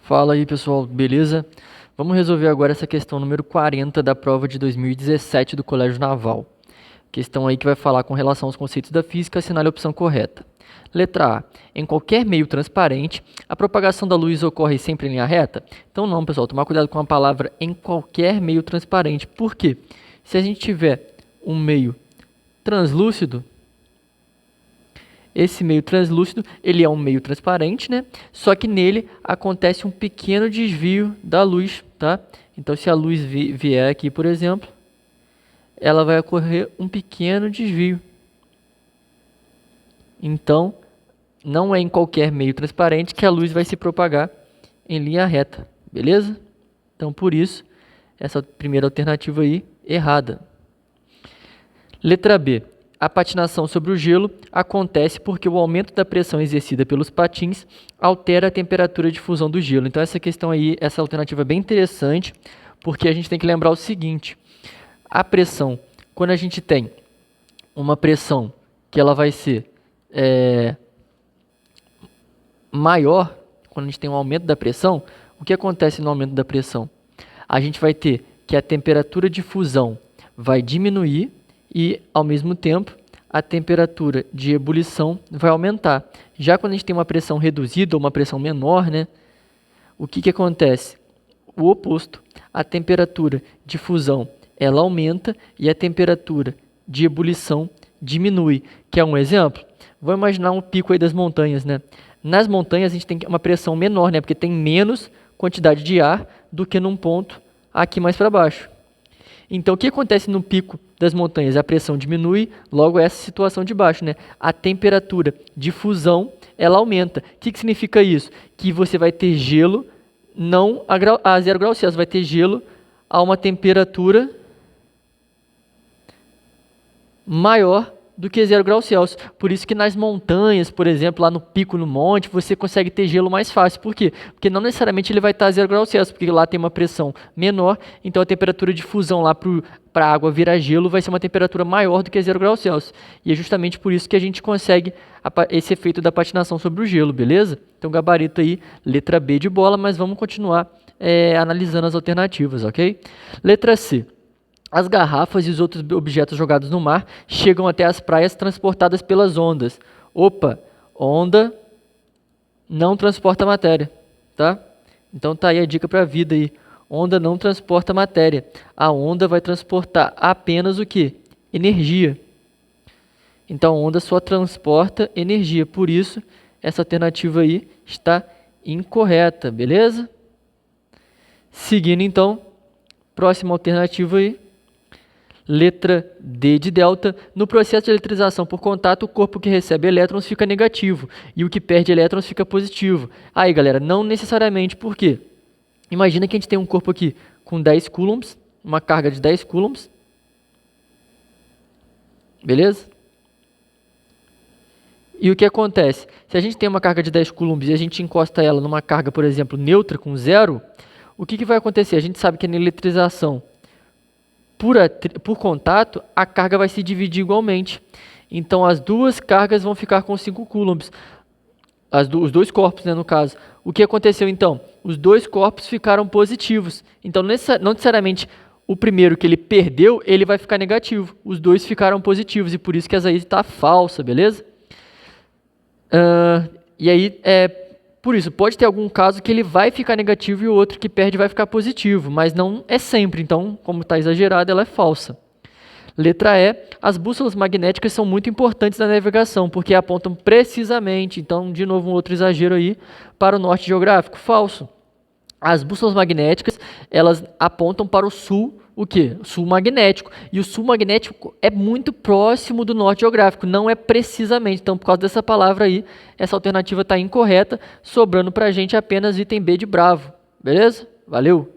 Fala aí, pessoal, beleza? Vamos resolver agora essa questão número 40 da prova de 2017 do Colégio Naval. Questão aí que vai falar com relação aos conceitos da física, assinale a opção correta. Letra A. Em qualquer meio transparente, a propagação da luz ocorre sempre em linha reta? Então não, pessoal, tomar cuidado com a palavra em qualquer meio transparente. Por quê? Se a gente tiver um meio translúcido, esse meio translúcido, ele é um meio transparente, né? Só que nele acontece um pequeno desvio da luz, tá? Então, se a luz vier aqui, por exemplo, ela vai ocorrer um pequeno desvio. Então, não é em qualquer meio transparente que a luz vai se propagar em linha reta, beleza? Então, por isso, essa primeira alternativa aí, errada. Letra B. A patinação sobre o gelo acontece porque o aumento da pressão exercida pelos patins altera a temperatura de fusão do gelo. Então essa questão aí, essa alternativa é bem interessante, porque a gente tem que lembrar o seguinte: a pressão, quando a gente tem uma pressão que ela vai ser maior, quando a gente tem um aumento da pressão, o que acontece no aumento da pressão? A gente vai ter que a temperatura de fusão vai diminuir e, ao mesmo tempo, a temperatura de ebulição vai aumentar. Já quando a gente tem uma pressão reduzida ou uma pressão menor, né, o que acontece? O oposto. A temperatura de fusão ela aumenta e a temperatura de ebulição diminui. Quer um exemplo? Vou imaginar um pico aí das montanhas, né? Nas montanhas a gente tem uma pressão menor, né, porque tem menos quantidade de ar do que num ponto aqui mais para baixo. Então, o que acontece no pico das montanhas? A pressão diminui, logo essa situação de baixo, né? A temperatura de fusão, ela aumenta. O que significa isso? Que você vai ter gelo não a 0 graus Celsius, vai ter gelo a uma temperatura maior do que 0 graus Celsius. Por isso que nas montanhas, por exemplo, lá no pico, no monte, você consegue ter gelo mais fácil. Por quê? Porque não necessariamente ele vai estar a 0 graus Celsius, porque lá tem uma pressão menor, então a temperatura de fusão lá para a água virar gelo vai ser uma temperatura maior do que 0 graus Celsius. E é justamente por isso que a gente consegue esse efeito da patinação sobre o gelo, beleza? Então gabarito aí, letra B de bola, mas vamos continuar analisando as alternativas, ok? Letra C. As garrafas e os outros objetos jogados no mar chegam até as praias transportadas pelas ondas. Opa, onda não transporta matéria, tá? Então tá aí a dica para a vida aí. Onda não transporta matéria. A onda vai transportar apenas o quê? Energia. Então a onda só transporta energia. Por isso, essa alternativa aí está incorreta, beleza? Seguindo então, próxima alternativa aí. Letra D de delta. No processo de eletrização por contato, o corpo que recebe elétrons fica negativo e o que perde elétrons fica positivo. Aí, galera, não necessariamente. Por quê? Imagina que a gente tem um corpo aqui com 10 coulombs, uma carga de 10 coulombs. Beleza? E o que acontece? Se a gente tem uma carga de 10 coulombs e a gente encosta ela numa carga, por exemplo, neutra com 0, o que vai acontecer? A gente sabe que na eletrização por contato, a carga vai se dividir igualmente. Então, as duas cargas vão ficar com 5 coulombs. Os dois corpos, né, no caso. O que aconteceu, então? Os dois corpos ficaram positivos. Então, não necessariamente o primeiro que ele perdeu, ele vai ficar negativo. Os dois ficaram positivos, e por isso que essa aí está falsa, beleza? E aí, por isso, pode ter algum caso que ele vai ficar negativo e o outro que perde vai ficar positivo, mas não é sempre. Então, como está exagerado, ela é falsa. Letra E. As bússolas magnéticas são muito importantes na navegação, porque apontam precisamente, então, de novo, um outro exagero aí, para o norte geográfico. Falso. As bússolas magnéticas, elas apontam para o sul, o quê? O sul magnético. E o sul magnético é muito próximo do norte geográfico, não é precisamente. Então, por causa dessa palavra aí, essa alternativa está incorreta, sobrando para a gente apenas item B de bravo. Beleza? Valeu!